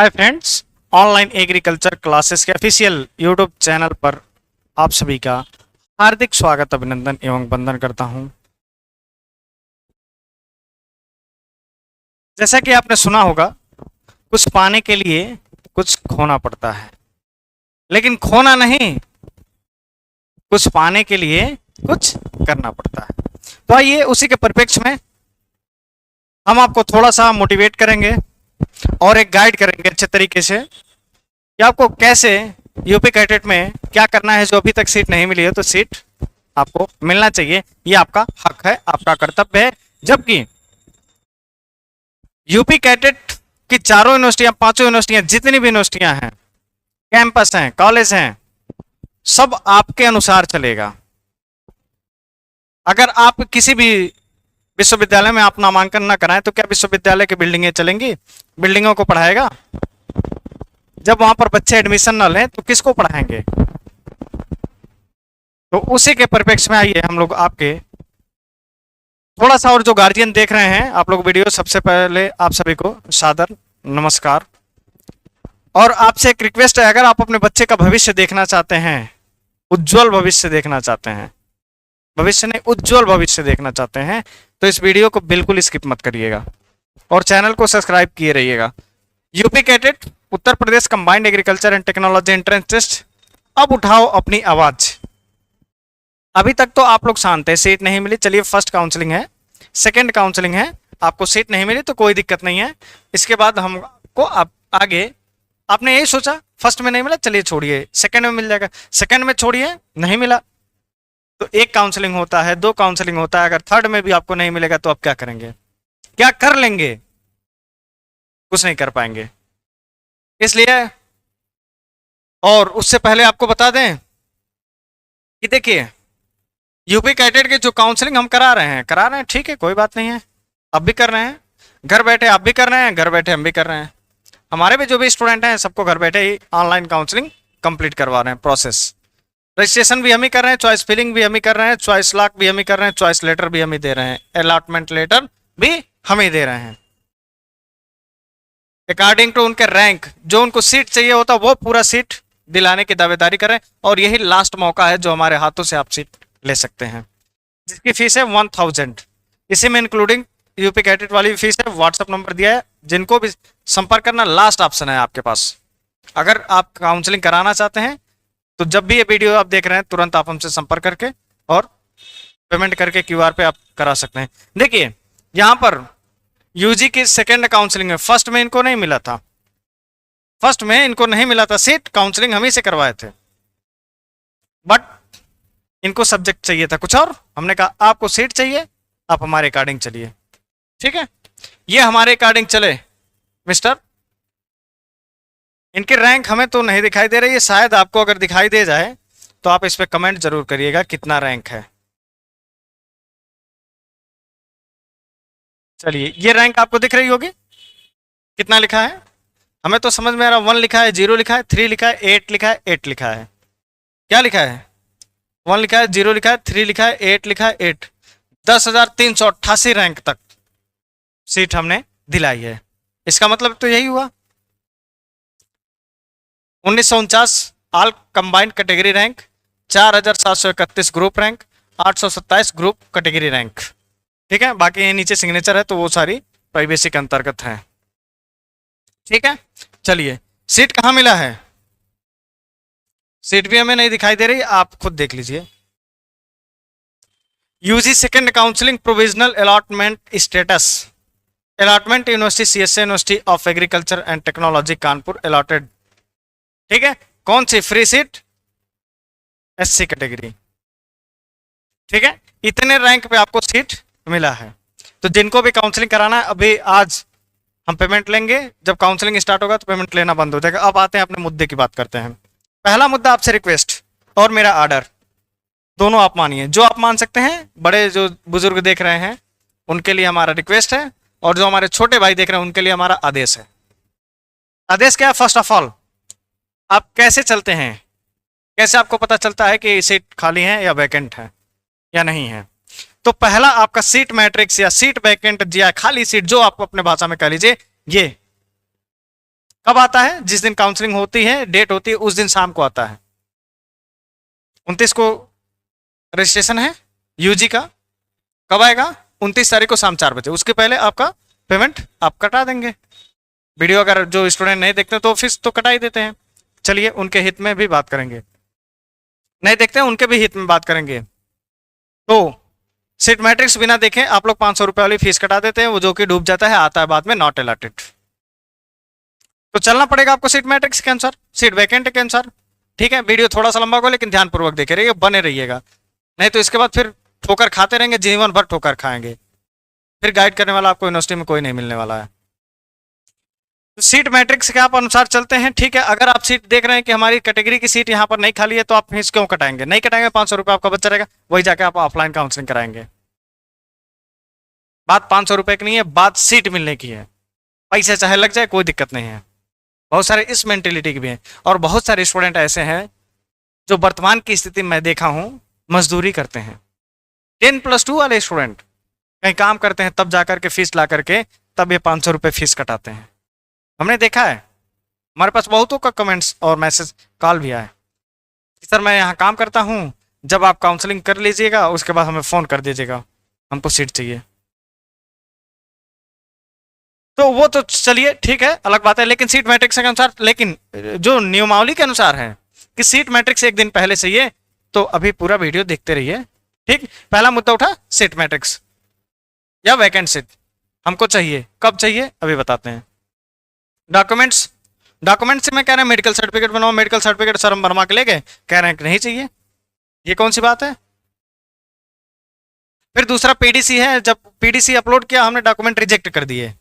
Hi friends, online agriculture classes के official YouTube channel पर आप सभी का हार्दिक स्वागत, अभिनंदन एवं वंदन करता हूं। जैसा कि आपने सुना होगा, कुछ पाने के लिए कुछ खोना पड़ता है, लेकिन खोना नहीं, कुछ पाने के लिए कुछ करना पड़ता है। तो आइए उसी के परिप्रेक्ष्य में हम आपको थोड़ा सा मोटिवेट करेंगे और एक गाइड करेंगे अच्छे तरीके से कि आपको कैसे यूपी कैडेट में क्या करना है। जो अभी तक सीट नहीं मिली है तो सीट आपको मिलना चाहिए, ये आपका हक है, आपका कर्तव्य है। जबकि यूपी कैडेट की चारों यूनिवर्सिटियां, पांचों यूनिवर्सिटियां, जितनी भी यूनिवर्सिटियां हैं, कैंपस हैं, कॉलेज हैं, सब आपके अनुसार चलेगा। अगर आप किसी भी विश्वविद्यालय में आप नामांकन ना कराएं तो क्या विश्वविद्यालय की बिल्डिंगें चलेंगी? बिल्डिंगों को पढ़ाएगा? जब वहां पर बच्चे एडमिशन ना लें तो किसको पढ़ाएंगे? तो उसी के परिप्रेक्ष्य में आइए हम लोग आपके थोड़ा सा, और जो गार्जियन देख रहे हैं आप लोग वीडियो, सबसे पहले आप सभी को सादर नमस्कार। और आपसे एक रिक्वेस्ट है, अगर आप अपने बच्चे का भविष्य देखना चाहते हैं, उज्जवल भविष्य देखना चाहते हैं, भविष्य नहीं उज्जवल भविष्य देखना चाहते हैं, तो इस वीडियो को बिल्कुल स्किप मत करिएगा और चैनल को सब्सक्राइब किए रहिएगा। UP cadet Uttar Pradesh combined agriculture and technology entrance test, अब उठाओ अपनी आवाज। अभी तक तो आप लोग शांत है, सीट नहीं मिली, चलिए फर्स्ट काउंसलिंग है, सेकंड काउंसलिंग है, आपको सीट नहीं मिली तो कोई दिक्कत नहीं है। इसके बाद हमको आगे आपने यही सोचा फर्स्ट में नहीं मिला, चलिए छोड़िए, सेकंड में मिल जाएगा, सेकंड में छोड़िए, नहीं मिला तो एक काउंसलिंग होता है, दो काउंसलिंग होता है। अगर थर्ड में भी आपको नहीं मिलेगा तो आप क्या करेंगे? क्या कर लेंगे? कुछ नहीं कर पाएंगे। इसलिए, और उससे पहले आपको बता दें कि देखिए, यूपी कैडेट के जो काउंसलिंग हम करा रहे हैं, ठीक है, कोई बात नहीं है, अब भी कर रहे हैं, घर बैठे आप भी कर रहे हैं, घर बैठे हम भी कर रहे हैं। हमारे भी जो भी स्टूडेंट हैं सबको घर बैठे ही ऑनलाइन काउंसलिंग कंप्लीट करवा रहे हैं। प्रोसेस रजिस्ट्रेशन भी हम ही कर रहे हैं, चॉइस फिलिंग भी हम ही कर रहे हैं, चॉइस लॉक भी हम ही कर रहे हैं, चॉइस लेटर भी हम ही दे रहे हैं, अलॉटमेंट लेटर भी हम ही दे रहे हैं। अकॉर्डिंग टू उनके रैंक, जो उनको सीट चाहिए होता वो पूरा सीट दिलाने की दावेदारी करें, और यही लास्ट मौका है जो हमारे हाथों से आप सीट ले सकते हैं, जिसकी फीस है 1000। इसी में इंक्लूडिंग यूपी कैडेट वाली फीस है। व्हाट्सएप नंबर दिया है, जिनको भी संपर्क करना, लास्ट ऑप्शन है आपके पास। अगर आप काउंसलिंग कराना चाहते हैं तो जब भी ये वीडियो आप देख रहे हैं तुरंत आप हमसे संपर्क करके और पेमेंट करके क्यूआर पे आप करा सकते हैं। देखिए यहां पर यूजी की सेकेंड काउंसलिंग है, फर्स्ट में इनको नहीं मिला था, फर्स्ट में इनको नहीं मिला था सीट, काउंसलिंग हम ही से करवाए थे, बट इनको सब्जेक्ट चाहिए था कुछ और। हमने कहा आपको सीट चाहिए, आप हमारे अकॉर्डिंग चलिए, ठीक है, ये हमारे अकॉर्डिंग चले मिस्टर। इनके रैंक हमें तो नहीं दिखाई दे रही है, शायद आपको अगर दिखाई दे जाए तो आप इस पे कमेंट जरूर करिएगा कितना रैंक है। चलिए, ये रैंक आपको दिख रही होगी, कितना लिखा है? हमें तो समझ में आ रहा, 1 लिखा है, 0 लिखा है, 3 लिखा है, 8 लिखा है, 8 लिखा है। क्या लिखा है? 1 लिखा है, 0 लिखा है, 3 लिखा है, 8 लिखा है, 8। 10,388 रैंक तक सीट हमने दिलाई है। इसका मतलब तो यही हुआ 1949 all combined category rank, 4731 group rank, 827 group category rank, ठीक है। बाकी ये नीचे सिग्नेचर है तो वो सारी प्राइवेसी के अंतर्गत है, ठीक है। चलिए, सीट कहां मिला है? सीट भी हमें नहीं दिखाई दे रही, आप खुद देख लीजिए। UG second counselling provisional allotment status, allotment university CSA university of agriculture and technology Kanpur allotted, ठीक है। कौन सी? फ्री सीट, एससी कैटेगरी, ठीक है। इतने रैंक पे आपको सीट मिला है। तो जिनको भी काउंसलिंग कराना है, अभी आज हम पेमेंट लेंगे, जब काउंसलिंग स्टार्ट होगा तो पेमेंट लेना बंद हो जाएगा। अब आते हैं अपने मुद्दे की बात करते हैं। पहला मुद्दा आपसे रिक्वेस्ट और मेरा आर्डर, दोनों आप मानिए, जो आप मान सकते हैं। बड़े जो बुजुर्ग देख रहे हैं उनके लिए हमारा रिक्वेस्ट है, और जो हमारे छोटे भाई देख रहे हैं उनके लिए हमारा आदेश है। आदेश क्या है? फर्स्ट ऑफ ऑल, आप कैसे चलते हैं, कैसे आपको पता चलता है कि सीट खाली है या वैकेंट है या नहीं है? तो पहला आपका सीट मैट्रिक्स या सीट वैकेंट या खाली सीट, जो आप अपने भाषा में कह लीजिए, ये कब आता है? जिस दिन काउंसलिंग होती है, डेट होती है, उस दिन शाम को आता है। 29 को रजिस्ट्रेशन है यूजी का। कब आएगा? 29 तारीख को शाम 4 बजे। उसके पहले आपका पेमेंट आप कटा देंगे। वीडियो अगर जो स्टूडेंट नहीं देखते तो फीस तो कटा ही देते हैं। चलिए उनके हित में भी बात करेंगे, नहीं देखते हैं उनके भी हित में बात करेंगे। तो सीट मैट्रिक्स बिना देखें आप लोग 500 रुपये वाली फीस कटा देते हैं, वो जो कि डूब जाता है, आता है बाद में नॉट अलॉटेड। तो चलना पड़ेगा आपको सीट मैट्रिक्स के अनुसार, सीट वैकेंट के अनुसार। ठीक है, वीडियो थोड़ा सा लंबा होगा लेकिन ध्यानपूर्वक देखे रहिए, बने रहिएगा, नहीं तो इसके बाद फिर ठोकर खाते रहेंगे, जीवन भर ठोकर खाएंगे, फिर गाइड करने वाला आपको यूनिवर्सिटी में कोई नहीं मिलने वाला है। तो सीट मैट्रिक्स के आप अनुसार चलते हैं। ठीक है, अगर आप सीट देख रहे हैं कि हमारी कैटेगरी की सीट यहाँ पर नहीं खाली है तो आप फीस क्यों कटाएंगे? नहीं कटाएंगे, 500 रुपये आपका बच्चा रहेगा, वही जाके आप ऑफलाइन काउंसलिंग कराएंगे। बात 500 रुपये की नहीं है, बात सीट मिलने की है। पैसे चाहे लग जाए कोई दिक्कत नहीं है। बहुत सारे इस मेंटेलिटी के भी हैं, और बहुत सारे स्टूडेंट ऐसे हैं जो वर्तमान की स्थिति में देखा हूं मजदूरी करते हैं। 10+2 वाले स्टूडेंट कहीं काम करते हैं, तब जाकर के फीस ला करके तब ये 500 रुपये फीस कटाते हैं। हमने देखा है, हमारे पास बहुतों का कमेंट्स और मैसेज कॉल भी आए, सर मैं यहाँ काम करता हूँ, जब आप काउंसलिंग कर लीजिएगा उसके बाद हमें फ़ोन कर दीजिएगा, हमको सीट चाहिए। तो वो तो चलिए ठीक है, अलग बात है, लेकिन सीट मैट्रिक्स के अनुसार, लेकिन जो नियमावली के अनुसार है कि सीट मैट्रिक्स एक दिन पहले चाहिए, तो अभी पूरा वीडियो देखते रहिए। ठीक, पहला मुद्दा उठा सीट मैट्रिक्स या वैकेंट सीट हमको चाहिए, कब चाहिए अभी बताते हैं। डॉक्यूमेंट्स, डॉक्यूमेंट से मैं कह रहे हैं मेडिकल सर्टिफिकेट बनवाओ, मेडिकल सर्टिफिकेट सर हम बनवा के ले गए, कह रहे हैं कि नहीं चाहिए, ये कौन सी बात है? फिर दूसरा पीडीसी है, जब पीडीसी अपलोड किया हमने डॉक्यूमेंट रिजेक्ट कर दिए,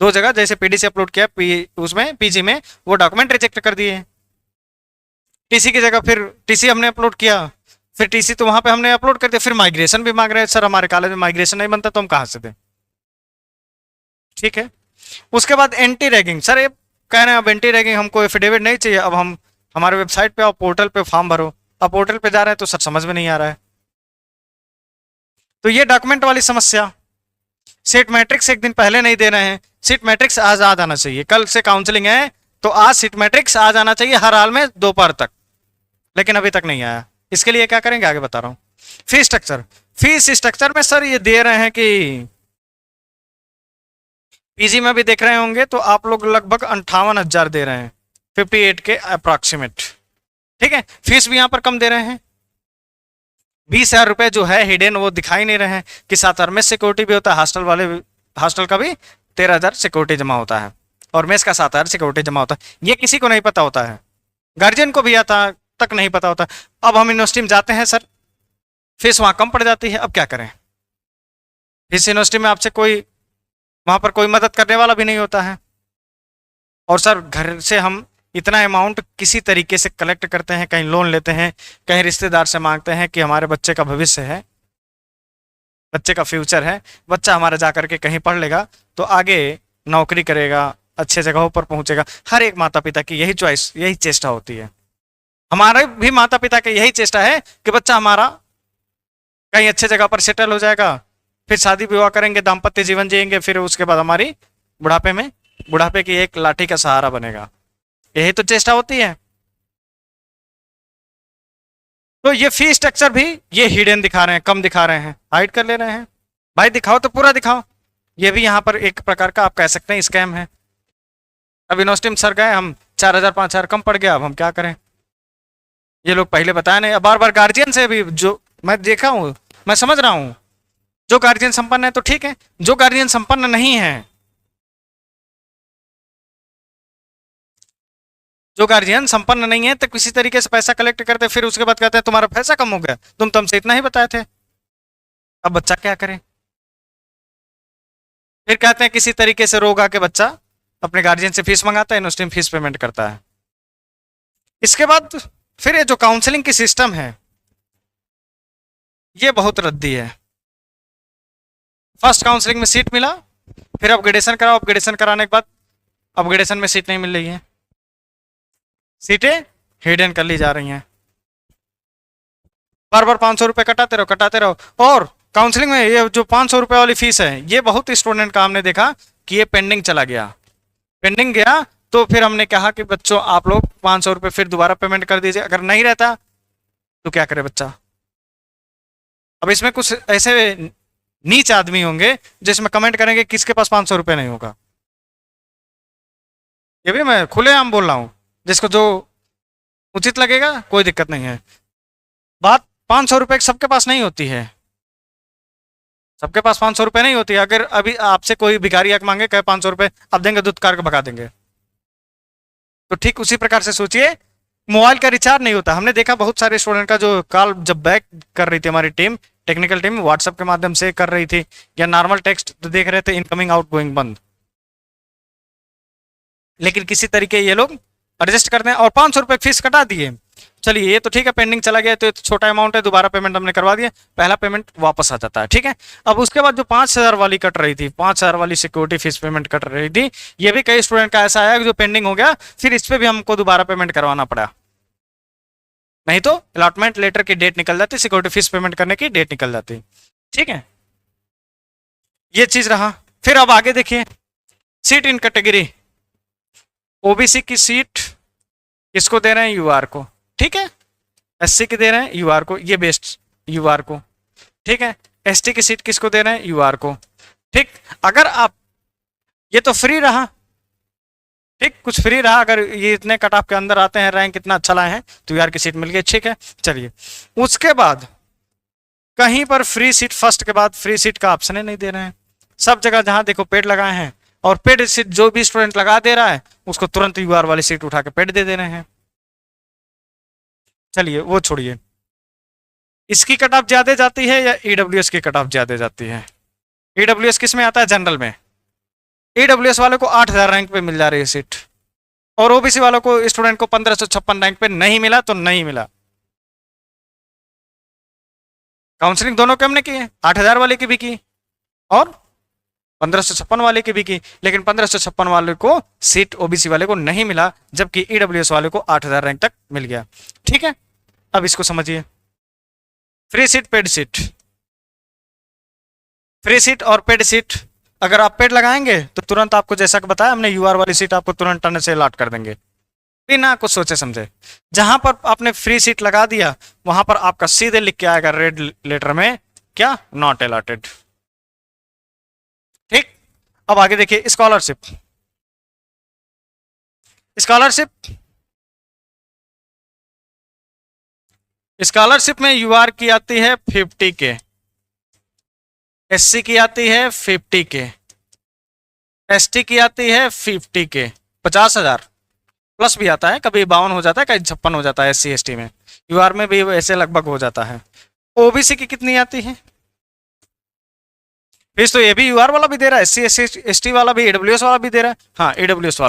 2 जगह जैसे पीडीसी अपलोड किया उसमें पीजी में, वो डॉक्यूमेंट रिजेक्ट कर दिए। टीसी की जगह फिर टीसी हमने अपलोड किया, फिर टीसी तो वहां पे हमने अपलोड कर दिया, फिर माइग्रेशन भी मांग रहे हैं, सर हमारे कॉलेज में माइग्रेशन नहीं बनता तो हम कहाँ से दें? ठीक है, उसके बाद एंटी रैगिंग, सर ये कह रहे हैं अब एंटी रैगिंग हमको एफिडेविट नहीं चाहिए, अब हम हमारे वेबसाइट पे आओ, पोर्टल पे फॉर्म भरो। अब पोर्टल पे जा रहे हैं तो सर समझ में नहीं आ रहा है। तो ये डॉक्यूमेंट वाली समस्या। सीट मैट्रिक्स एक दिन पहले नहीं दे रहे हैं, सीट मैट्रिक्स आज आ जाना चाहिए, कल से काउंसलिंग है तो आज सीट मैट्रिक्स आ जाना चाहिए हर हाल में दोपहर तक, लेकिन अभी तक नहीं आया। इसके लिए क्या करेंगे आगे बता रहा हूं। फीस स्ट्रक्चर, फीस स्ट्रक्चर में सर ये दे रहे हैं कि पीजी में भी देख रहे होंगे तो आप लोग लगभग 58,000 दे रहे हैं, 58 के अप्रॉक्सीमेट। ठीक है, फीस भी यहाँ पर कम दे रहे हैं। 20,000 रुपये जो है हिडन वो दिखाई नहीं रहे हैं कि साथ में सिक्योरिटी भी होता है, हॉस्टल वाले हॉस्टल का भी 13,000 सिक्योरिटी जमा होता है और मेस का 7,000 सिक्योरिटी जमा होता है। ये किसी को नहीं पता होता है, गार्जियन को भी आता तक नहीं पता होता। अब हम यूनिवर्सिटी में जाते हैं सर, फीस वहाँ कम पड़ जाती है, अब क्या करें? इस यूनिवर्सिटी में आपसे कोई वहाँ पर कोई मदद करने वाला भी नहीं होता है, और सर घर से हम इतना अमाउंट किसी तरीके से कलेक्ट करते हैं, कहीं लोन लेते हैं, कहीं रिश्तेदार से मांगते हैं कि हमारे बच्चे का भविष्य है, बच्चे का फ्यूचर है, बच्चा हमारा जा करके कहीं पढ़ लेगा तो आगे नौकरी करेगा, अच्छे जगहों पर पहुंचेगा। हर एक माता पिता की यही चॉइस, यही चेष्टा होती है। हमारे भी माता पिता की यही चेष्टा है कि बच्चा हमारा कहीं अच्छे जगह पर सेटल हो जाएगा, फिर शादी विवाह करेंगे, दाम्पत्य जीवन जिएंगे, फिर उसके बाद हमारी बुढ़ापे की एक लाठी का सहारा बनेगा। यही तो चेष्टा होती है। तो ये फी स्ट्रक्चर भी ये हिडन दिखा रहे हैं, कम दिखा रहे हैं, हाइड कर ले रहे हैं। भाई दिखाओ तो पूरा दिखाओ। ये भी यहाँ पर एक प्रकार का आप कह सकते हैं स्कैम है। अब यूनिवर्सिटी में सर गए हम, 4,000 5,000 कम पड़ गया, अब हम क्या करें? ये लोग पहले बताया नहीं। अब बार बार गार्जियन से भी जो मैं देखा हूँ, मैं समझ रहा हूँ, जो गार्जियन संपन्न है तो ठीक है, जो गार्जियन संपन्न नहीं है, जो गार्जियन संपन्न नहीं है तो किसी तरीके से पैसा कलेक्ट करते, फिर उसके बाद कहते हैं तुम्हारा पैसा कम हो गया, तुम तुमसे इतना ही बताए थे। अब बच्चा क्या करे? फिर कहते हैं किसी तरीके से रोग आके बच्चा अपने गार्जियन से फीस मंगाता है, यूनिवर्सिटी में फीस पेमेंट करता है। इसके बाद फिर ये जो काउंसलिंग की सिस्टम है ये बहुत रद्दी है। फर्स्ट काउंसलिंग में सीट मिला, फिर अपग्रेडेशन कराओ, अपग्रेडेशन कराने के बाद अपग्रेडेशन में सीट नहीं मिल रही है, सीटें हिडन कर ली जा रही हैं। बार बार 500 रुपये कटाते रहो। और काउंसलिंग में ये जो 500 रुपये वाली फीस है, ये बहुत स्टूडेंट का हमने देखा कि ये पेंडिंग चला गया, पेंडिंग गया तो फिर हमने कहा कि बच्चों आप लोग 500 रुपये फिर दोबारा पेमेंट कर दीजिए, अगर नहीं रहता तो क्या करे बच्चा। अब इसमें कुछ ऐसे नीच आदमी होंगे जिसमें कमेंट करेंगे किसके पास 500 रुपये नहीं होगा। ये भी मैं खुलेआम बोल रहा हूँ, जिसको जो उचित लगेगा कोई दिक्कत नहीं है। बात 500 रुपये सबके पास नहीं होती है, सबके पास 500 रुपये नहीं होती है। अगर अभी आपसे कोई भिखारी हक मांगे कहे 500 रुपये अब देंगे, दूध कार को भगा देंगे। तो ठीक उसी प्रकार से सोचिए, मोबाइल का रिचार्ज नहीं होता। हमने देखा बहुत सारे स्टूडेंट का जो कॉल जब बैक कर रही थी हमारी टीम, टेक्निकल टीम व्हाट्सएप के माध्यम से कर रही थी या नॉर्मल टेक्स्ट तो देख रहे थे इनकमिंग आउट गोइंग बंद, लेकिन किसी तरीके ये लोग एडजस्ट करते हैं और 500 रुपये फीस कटा दिए। चलिए ये तो ठीक है, पेंडिंग चला गया तो छोटा अमाउंट है, दोबारा पेमेंट हमने करवा दिया, पहला पेमेंट वापस आ जाता है, ठीक है। अब उसके बाद जो 5,000 वाली कट रही थी, 5,000 वाली सिक्योरिटी फीस पेमेंट कट रही थी, ये भी कई स्टूडेंट का ऐसा आया जो पेंडिंग हो गया, फिर इस पर भी हमको दोबारा पेमेंट करवाना पड़ा। नहीं तो अलॉटमेंट लेटर की डेट निकल जाती, सिक्योरिटी फीस पेमेंट करने की डेट निकल जाती, ठीक है। ये चीज रहा। फिर अब आगे देखिए, सीट इन कैटेगरी, ओबीसी की सीट किसको दे रहे हैं, यूआर को, ठीक है। एससी की दे रहे हैं यूआर को, ये बेस्ट यूआर को, ठीक है। एसटी की सीट किसको दे रहे हैं, यूआर को, ठीक। अगर आप ये तो फ्री रहा, ठीक, कुछ फ्री रहा। अगर ये इतने कट ऑफ के अंदर आते हैं, रैंक इतना अच्छा लाए हैं तो यूआर की सीट मिल गई, ठीक है। चलिए उसके बाद कहीं पर फ्री सीट, फर्स्ट के बाद फ्री सीट का ऑप्शन ही नहीं दे रहे हैं। सब जगह जहां देखो पेड लगाए हैं, और पेड सीट जो भी स्टूडेंट लगा दे रहा है उसको तुरंत यूआर वाली सीट उठा के पेड दे रहे हैं। चलिए वो छोड़िए, इसकी कट ऑफ ज्यादा जाती है या ईडब्ल्यूएस की कट ऑफ ज्यादा जाती है। ईडब्ल्यूएस किस में आता है, जनरल में। ईडब्ल्यूएस वालों को 8,000 रैंक पे मिल जा रही है सीट, और ओबीसी वालों को, स्टूडेंट को 1556 रैंक पे नहीं मिला तो नहीं मिला। काउंसलिंग दोनों के हमने की है, 8,000 वाले की भी की और 1556 वाले की भी की, लेकिन 1556 वाले को सीट ओबीसी वाले को नहीं मिला, जबकि ईडब्ल्यूएस वाले को 8,000 रैंक तक मिल गया, ठीक है। अब इसको समझिए, free seat, paid seat, free seat और पेड सीट। अगर आप पेड लगाएंगे तो तुरंत आपको, जैसा कि बताया हमने, यूआर वाली सीट आपको तुरंत टर्न से अलॉट कर देंगे बिना कुछ सोचे समझे। जहां पर आपने फ्री सीट लगा दिया वहां पर आपका सीधे लिख के आएगा रेड लेटर में, क्या, नॉट अलॉटेड, ठीक। अब आगे देखिए, स्कॉलरशिप, स्कॉलरशिप, स्कॉलरशिप में यूआर की आती है 50 के, एससी की आती है 50 के, एसटी की आती है 50 के, 50,000 प्लस भी आता है, कभी 52 हो जाता है, कभी 56 हो जाता है एससी एसटी में, यूआर में भी ऐसे लगभग हो जाता है। ओबीसी की कितनी आती है फीस, तो ये भी यूआर वाला भी दे रहा है, एससी एसटी वाला भी, ईडब्ल्यूएस वाला भी दे रहा है। हाँ ईडब्ल्यूएस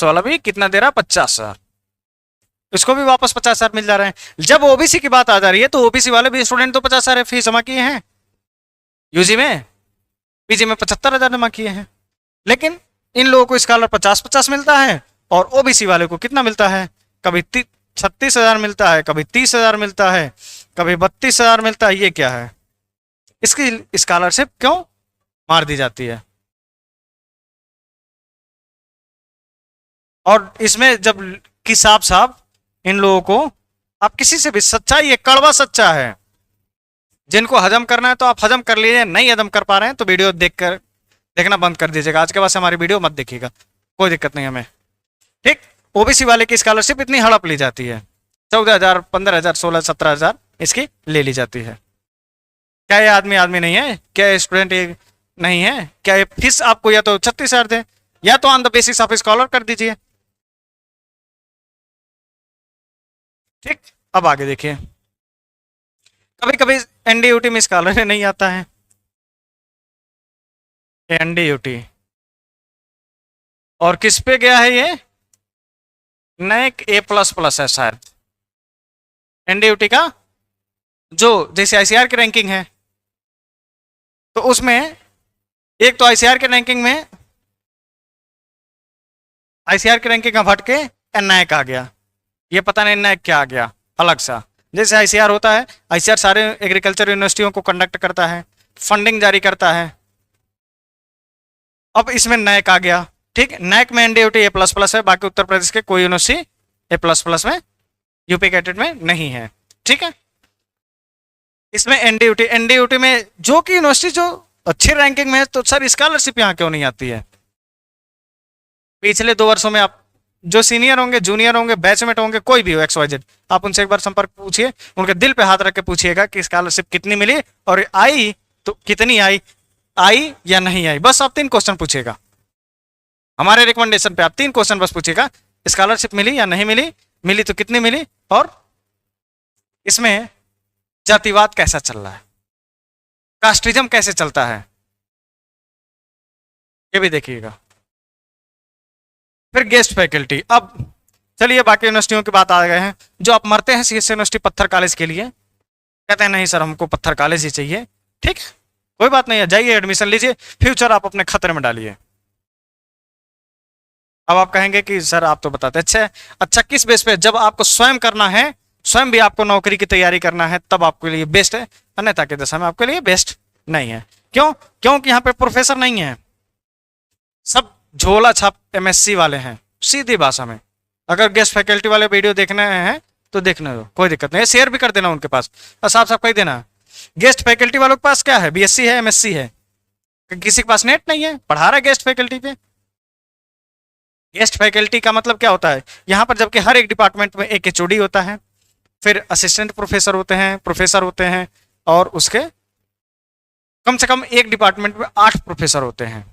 वाला भी कितना दे रहा है, 50,000, इसको भी वापस 50,000 मिल जा रहे हैं। जब ओबीसी की बात आ जा रही है तो ओबीसी वाले भी स्टूडेंट तो 50,000 फीस जमा किए हैं यूजी में, पीजी में 75,000 जमा किए हैं, लेकिन इन लोगों को स्कॉलर 50-50 मिलता है, और ओबीसी वाले को कितना मिलता है, कभी 36,000 मिलता है, कभी 30,000 मिलता है, कभी 32,000 मिलता है। ये क्या है, इसकी स्कॉलरशिप क्यों मार दी जाती है। और इसमें जब कि साफ इन लोगों को, आप किसी से भी, सच्चाई ये कड़वा सच्चा है, जिनको हजम करना है तो आप हजम कर लीजिए, नहीं हजम कर पा रहे हैं तो वीडियो देखना बंद कर दीजिएगा, आज के बाद से हमारी वीडियो मत देखिएगा, कोई दिक्कत नहीं हमें, ठीक। ओबीसी वाले की स्कॉलरशिप इतनी हड़प ली जाती है, 14,000, 15,000, 16, 17,000 इसकी ले ली जाती है। क्या ये आदमी नहीं है, क्या स्टूडेंट ये नहीं है, क्या ये फीस आपको या तो 36,000 दे या तो on the basis of scholar कर दीजिए, ठीक। अब आगे देखिए, कभी कभी एनडीयूटी में स्कॉलर नहीं आता है, एनडीयूटी, और किस पे गया है ये, नेक A++ है शायद एनडीयूटी का, जो जैसे आईसीआर की रैंकिंग है, तो उसमें एक तो आईसीआर के रैंकिंग में, आईसीआर की रैंकिंग का हट के एनआईएक आ गया, ये पता नहीं एनआईएक क्या आ गया अलग सा। जैसे आईसीआर होता है, आईसीआर सारे एग्रीकल्चर यूनिवर्सिटियों को कंडक्ट करता है, फंडिंग जारी करता है, अब इसमें नैक आ गया, ठीक, नैक में एनडीयूटी A++ है, बाकी उत्तर प्रदेश के कोई यूनिवर्सिटी A++ में यूपी कैटेट में नहीं है। ठीक है, इसमें एनडीयूटी में जो कि यूनिवर्सिटी जो अच्छी रैंकिंग में है, तो सर स्कॉलरशिप यहाँ क्यों नहीं आती है? पिछले 2 वर्षों में आप जो सीनियर होंगे, जूनियर होंगे, बैचमेट होंगे, कोई भी हो XYZ, आप उनसे एक बार संपर्क पूछिए, उनके दिल पे हाथ रख के पूछिएगा कि स्कॉलरशिप कितनी मिली और आई तो कितनी आई, आई या नहीं आई। बस आप 3 क्वेश्चन पूछिएगा, हमारे रिकमेंडेशन पे आप 3 क्वेश्चन बस पूछिएगा, स्कॉलरशिप मिली या नहीं मिली, मिली तो कितनी मिली, और इसमें जातिवाद कैसा चल रहा है, कास्टिज्म कैसे चलता है, ये भी देखिएगा। फिर गेस्ट फैकल्टी। अब चलिए बाकी यूनिवर्सिटियों की बात आ गए हैं। जो आप मरते हैं CSC यूनिवर्सिटी पत्थर कॉलेज के लिए, कहते हैं नहीं सर हमको पत्थर कॉलेज ही चाहिए, ठीक है कोई बात नहीं है, जाइए एडमिशन लीजिए, फ्यूचर आप अपने खतरे में डालिए। अब आप कहेंगे कि सर आप तो बताते अच्छा किस बेस पे? जब आपको स्वयं करना है, स्वयं भी आपको नौकरी की तैयारी करना है, तब आपके लिए बेस्ट है, अन्यथा की दशा में आपके लिए बेस्ट नहीं है। क्यों? क्योंकि यहाँ पे प्रोफेसर नहीं है, सब झोला छाप MSc वाले हैं, सीधी भाषा में। अगर गेस्ट फैकल्टी वाले वीडियो देखने हैं तो देखने दो, कोई दिक्कत नहीं है, शेयर भी कर देना उनके पास और साफ साफ कह देना गेस्ट फैकल्टी वालों के पास क्या है, BSc है, MSc है, किसी के पास नेट नहीं है, पढ़ा रहा है गेस्ट फैकल्टी पे। गेस्ट फैकल्टी का मतलब क्या होता है यहाँ पर? जबकि हर एक डिपार्टमेंट में एक HOD होता है, फिर असिस्टेंट प्रोफेसर होते हैं, प्रोफेसर होते हैं, और उसके कम से कम एक डिपार्टमेंट में 8 प्रोफेसर होते हैं।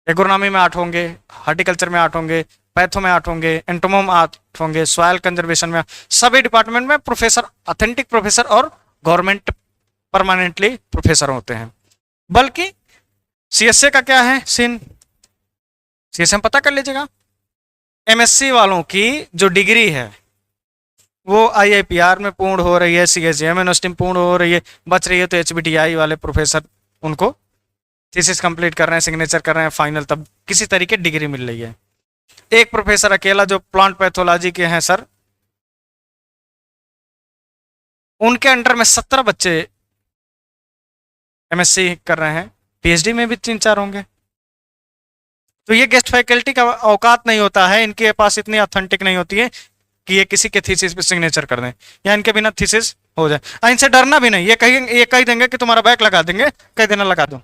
एग्रोनॉमी में 8 होंगे, हार्टिकल्चर में 8 होंगे, पैथो में 8 होंगे, एंटोमो में 8 होंगे, सॉयल कंजर्वेशन में, सभी डिपार्टमेंट में प्रोफेसर, ऑथेंटिक प्रोफेसर और गवर्नमेंट परमानेंटली प्रोफेसर होते हैं। बल्कि CSA का क्या है सीन, CSA में पता कर लीजिएगा। MSc वालों की जो डिग्री है वो IIPR में पूर्ण हो रही है, CSJM यूनिवर्सिटी में पूर्ण हो रही है, बच रही है तो HBTI वाले प्रोफेसर उनको थीसिस कंप्लीट कर रहे हैं, सिग्नेचर कर रहे हैं, फाइनल तब किसी तरीके डिग्री मिल रही है। एक प्रोफेसर अकेला जो प्लांट पैथोलॉजी के हैं सर, उनके अंडर में 17 बच्चे MSc कर रहे हैं, PhD में भी 3-4 होंगे। तो ये गेस्ट फैकल्टी का औकात नहीं होता है, इनके पास इतनी ऑथेंटिक नहीं होती है कि ये किसी के थीसिस पे सिग्नेचर कर दें या इनके बिना थीसिस हो जाए। इनसे डरना भी नहीं, ये कह देंगे कि तुम्हारा बैक लगा देंगे, कह देना लगा दो,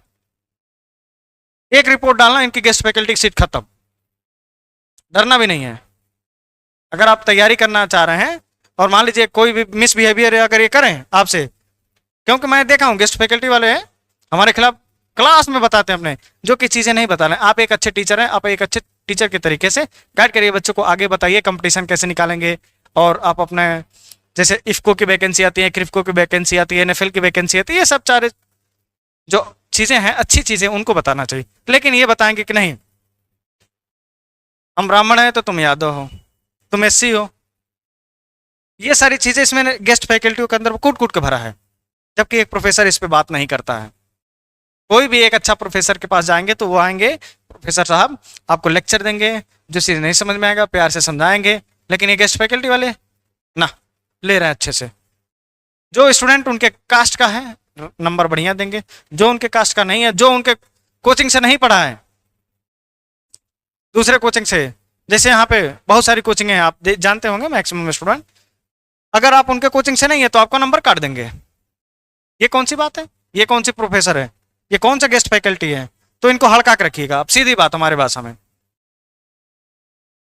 एक रिपोर्ट डालना इनकी गेस्ट फैकल्टी की सीट खत्म, डरना भी नहीं है। अगर आप तैयारी करना चाह रहे हैं और मान लीजिए कोई भी मिसबिहेवियर अगर ये करें आपसे, क्योंकि मैं देखा हूँ गेस्ट फैकल्टी वाले हैं हमारे खिलाफ क्लास में बताते हैं अपने जो कि चीजें नहीं बता रहे। आप एक अच्छे टीचर हैं, आप एक अच्छे टीचर के तरीके से गाइड करिए बच्चों को, आगे बताइए कंपटीशन कैसे निकालेंगे, और आप अपने जैसे इफ्को की वैकेंसी आती है, क्रिफ्को की वैकेंसी आती है, NFL की वैकेंसी आती है, ये सब सारे जो चीजें हैं अच्छी चीजें उनको बताना चाहिए। लेकिन ये बताएंगे कि नहीं हम ब्राह्मण हैं तो तुम यादव हो, तुम SC हो, ये सारी चीजें इसमें गेस्ट फैकल्टी के अंदर कूट कूट के भरा है, जबकि एक प्रोफेसर इस पे बात नहीं करता है। कोई भी एक अच्छा प्रोफेसर के पास जाएंगे तो वो आएंगे, प्रोफेसर साहब आपको लेक्चर देंगे, जो चीज नहीं समझ में आएगा प्यार से समझाएंगे। लेकिन ये गेस्ट फैकल्टी वाले ना ले रहे हैं अच्छे से, जो स्टूडेंट उनके कास्ट का है नंबर बढ़िया देंगे, जो उनके कास्ट का नहीं है, जो उनके कोचिंग से नहीं पढ़ा है, दूसरे कोचिंग से, जैसे यहाँ पे बहुत सारी कोचिंग है आप जानते होंगे मैक्सिमम स्टूडेंट, अगर आप उनके कोचिंग से नहीं है तो आपका नंबर काट देंगे। ये कौन सी बात है, ये कौन सी प्रोफेसर है, ये कौन सा गेस्ट फैकल्टी है? तो इनको हल्का के रखिएगा आप, सीधी बात हमारे भाषा में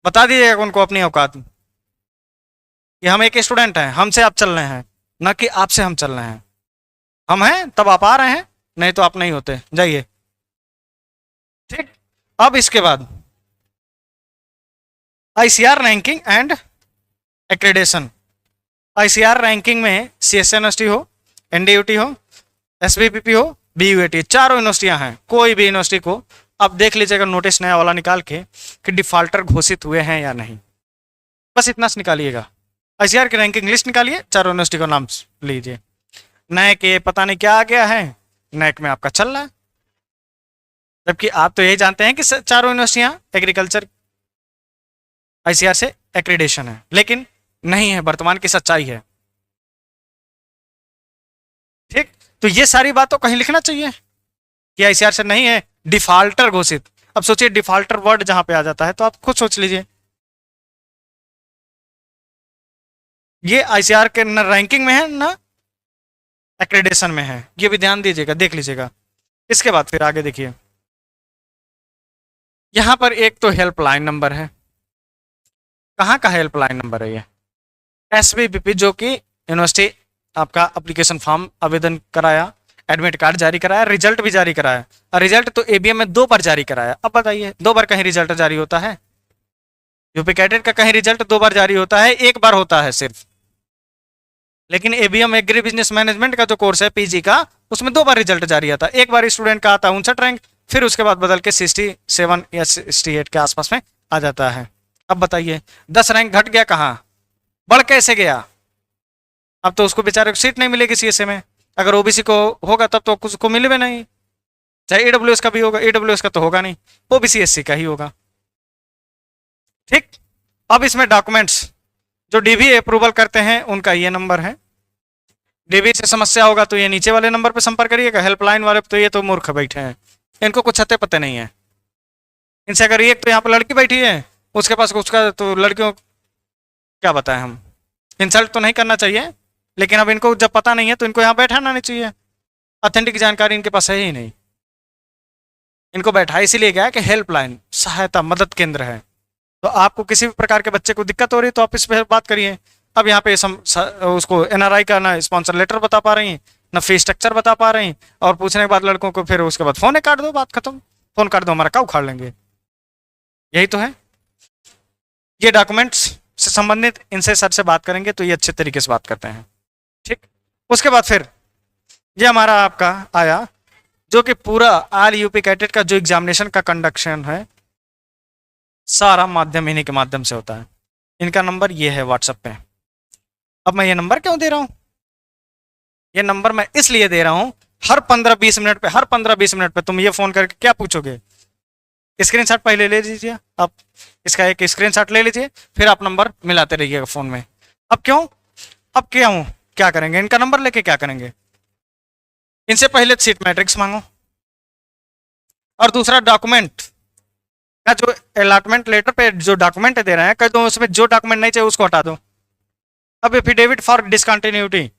बता दीजिएगा उनको अपनी औकात कि हम एक स्टूडेंट हैं, हमसे आप चल रहे हैं, ना कि आपसे हम चल रहे हैं। हम हैं तब आप आ रहे हैं, नहीं तो आप नहीं होते, जाइए। ठीक, अब इसके बाद ICR ranking and accreditation. ICR ranking में CSA यूनिवर्सिटी हो, NDUT हो, SBPP हो, BUAT, चारों यूनिवर्सिटियां हैं। कोई भी यूनिवर्सिटी को अब देख लीजिएगा नोटिस नया वाला निकाल के कि डिफॉल्टर घोषित हुए हैं या नहीं, बस इतना से निकालिएगा। ICR की रैंकिंग लिस्ट निकालिए, चारों यूनिवर्सिटी का नाम लीजिए। नैक के पता नहीं क्या आ गया है, नैक में आपका चल रहा है, जबकि आप तो यही जानते हैं कि चारों यूनिवर्सिटियां एग्रीकल्चर ICR से एक्रेडिटेशन है, लेकिन नहीं है, वर्तमान की सच्चाई है। ठीक, तो ये सारी बातों कहीं लिखना चाहिए कि ICR से नहीं है, डिफॉल्टर घोषित। अब सोचिए डिफॉल्टर वर्ड जहां पे आ जाता है, तो आप खुद सोच लीजिए, ये आईसीआर के न रैंकिंग में है ना एक्रेडिटेशन में है, ये भी ध्यान दीजिएगा, देख लीजिएगा। इसके बाद फिर आगे देखिए, यहां पर एक तो हेल्पलाइन नंबर है। कहाँ का हेल्पलाइन नंबर है ये? एसबीबीपी, जो कि यूनिवर्सिटी आपका एप्लीकेशन फॉर्म आवेदन कराया, एडमिट कार्ड जारी कराया, रिजल्ट भी जारी कराया, और रिजल्ट तो एबीएम में 2 बार जारी कराया। अब बताइए, 2 बार कहीं रिजल्ट जारी होता है? यूपी कैडेट का कहीं रिजल्ट 2 बार जारी होता है? 1 बार होता है सिर्फ। लेकिन एबीएम एग्री बिजनेस मैनेजमेंट का जो कोर्स है पीजी का, उसमें 2 बार रिजल्ट जारी आता है। एक बार स्टूडेंट का आता है 59 रैंक, फिर उसके बाद बदल के 67 या 68 के आसपास में आ जाता है। अब बताइए 10 रैंक घट गया, कहाँ बढ़ कैसे गया? अब तो उसको बेचारे को सीट नहीं मिलेगी सीएसए में। अगर ओबीसी को होगा तब तो उसको मिले भी नहीं, चाहे ईडब्ल्यूएस का भी होगा, ईडब्ल्यूएस का तो होगा नहीं, ओबीसी एससी का ही होगा। ठीक, अब इसमें डॉक्यूमेंट्स जो डीबी अप्रूवल करते हैं उनका ये नंबर है। डीबी से समस्या होगा तो ये नीचे वाले नंबर पर संपर्क करिएगा। हेल्पलाइन वाले तो ये तो मूर्ख बैठे हैं, इनको कुछ अते पते नहीं है। इनसे अगर एक तो यहाँ पर लड़की बैठी है, उसके पास उसका तो लड़कियों क्या बताएं हम, इंसल्ट तो नहीं करना चाहिए, लेकिन अब इनको जब पता नहीं है तो इनको यहाँ बैठाना नहीं चाहिए। ऑथेंटिक जानकारी इनके पास है ही नहीं, इनको बैठा इसीलिए गया कि हेल्पलाइन सहायता मदद केंद्र है। तो आपको किसी भी प्रकार के बच्चे को दिक्कत हो रही है तो आप इस पर बात करिए। अब यहाँ पे उसको एनआरआई का ना स्पॉन्सर लेटर बता पा रही हैं, ना फी स्ट्रक्चर बता पा रही हैं, और पूछने के बाद लड़कों को फिर उसके बाद फोन काट दो, बात खत्म। फोन काट दो, हमारा क्या उखाड़ लेंगे, यही तो है। ये डॉक्यूमेंट्स से संबंधित इनसे सर से बात करेंगे तो ये अच्छे तरीके से बात करते हैं। ठीक, उसके बाद फिर ये हमारा आपका आया, जो कि पूरा आल यूपी कैडेट का जो एग्जामिनेशन का कंडक्शन है सारा माध्यम इन्हीं के माध्यम से होता है। इनका नंबर ये है व्हाट्सएप पे। अब मैं ये नंबर क्यों दे रहा हूं? ये नंबर मैं इसलिए दे रहा हूं, हर 15-20 मिनट पे, हर 15-20 मिनट पे तुम ये फोन करके क्या पूछोगे? स्क्रीनशॉट पहले ले लीजिए, आप इसका एक स्क्रीनशॉट ले लीजिए, फिर आप नंबर मिलाते रहिएगा फोन में। अब क्यों? अब क्या करेंगे? इनका नंबर लेके क्या करेंगे? इनसे पहले सीट मैट्रिक्स मांगो, और दूसरा डॉक्यूमेंट का जो अलॉटमेंट लेटर पे जो डॉक्यूमेंट दे रहे हैं, कह दो उसमें जो डॉक्यूमेंट नहीं चाहिए उसको हटा दो। अब एफिडेविट फॉर डिसकंटिन्यूटी,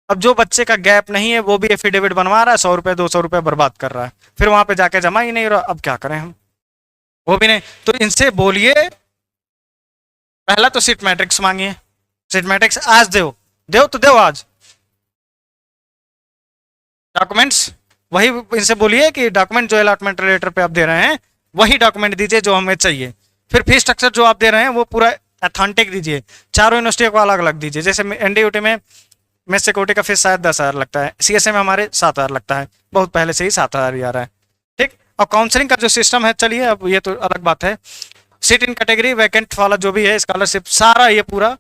अब जो बच्चे का गैप नहीं है वो भी एफिडेविट बनवा रहा है, 100 रुपए 200 रुपए बर्बाद कर रहा है, फिर वहां पे जाके जमा ही नहीं रहा। अब क्या करें हम? वो भी नहीं, तो इनसे बोलिए पहला तो सीट मैट्रिक्स मांगिए। सीट मैट्रिक्स आज दो तो दो आज। डॉक्यूमेंट्स वही इनसे बोलिए कि डॉक्यूमेंट जो अलॉटमेंट लेटर पे आप दे रहे हैं वही डॉक्यूमेंट दीजिए जो हमें चाहिए। फिर फीस स्ट्रक्चर जो आप दे रहे हैं वो पूरा अथेंटिक दीजिए, चारों यूनिवर्सिटियों को अलग अलग दीजिए। जैसे एनडीयूटी में मेस सिक्योरिटी का फीस शायद 10,000 लगता है, सीएसए में हमारे 7,000 लगता है, बहुत पहले से ही 7,000 ही आ रहा है। ठीक, और काउंसलिंग का जो सिस्टम है, चलिए अब ये तो अलग बात है। सीट इन कैटेगरी वैकेंट वाला जो भी है, स्कॉलरशिप सारा ये पूरा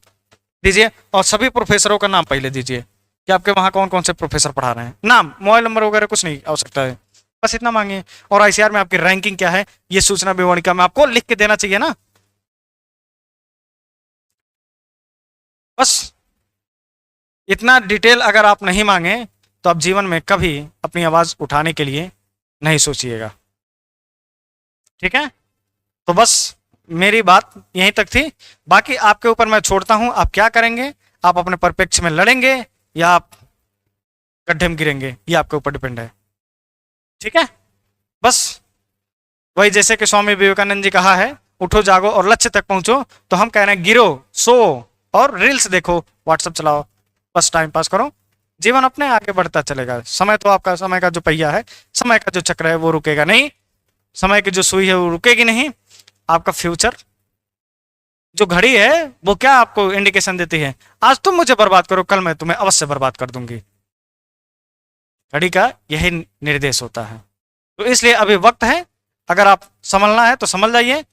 दीजिए, और सभी प्रोफेसरों का नाम पहले दीजिए कि आपके वहाँ कौन कौन से प्रोफेसर पढ़ा रहे हैं, नाम मोबाइल नंबर वगैरह कुछ नहीं आवश्यकता है, बस इतना मांगिए। और आईसीआर में आपकी रैंकिंग क्या है ये सूचना विवरणिका में आपको लिख के देना चाहिए ना, बस इतना डिटेल अगर आप नहीं मांगे तो आप जीवन में कभी अपनी आवाज उठाने के लिए नहीं सोचिएगा। ठीक है, तो बस मेरी बात यहीं तक थी, बाकी आपके ऊपर मैं छोड़ता हूं, आप क्या करेंगे? आप अपने परिप्रेक्ष्य में लड़ेंगे या आप गड्ढे में गिरेंगे, ये आपके ऊपर डिपेंड है। ठीक है, बस वही जैसे कि स्वामी विवेकानंद जी कहा है, उठो जागो और लक्ष्य तक पहुंचो, तो हम कह रहे हैं गिरो, सो और रील्स देखो, व्हाट्सएप चलाओ, बस टाइम पास करो, जीवन अपने आगे बढ़ता चलेगा। समय तो आपका, समय का जो पहिया है, समय का जो चक्र है वो रुकेगा नहीं, समय की जो सुई है वो रुकेगी नहीं। आपका फ्यूचर जो घड़ी है वो क्या आपको इंडिकेशन देती है? आज तुम मुझे बर्बाद करो, कल मैं तुम्हें अवश्य बर्बाद कर दूंगी। घड़ी का यही निर्देश होता है। तो इसलिए अभी वक्त है, अगर आप संभलना है तो संभल जाइए।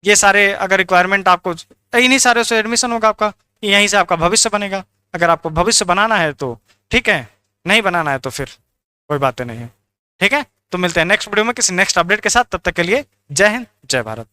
ये सारे अगर रिक्वायरमेंट आपको, इन्हीं सारे से एडमिशन होगा आपका, यहीं से आपका भविष्य बनेगा। अगर आपको भविष्य बनाना है तो ठीक है, नहीं बनाना है तो फिर कोई बातें नहीं है। ठीक है, तो मिलते हैं नेक्स्ट वीडियो में किसी नेक्स्ट अपडेट के साथ, तब तक के लिए जय हिंद, जय भारत।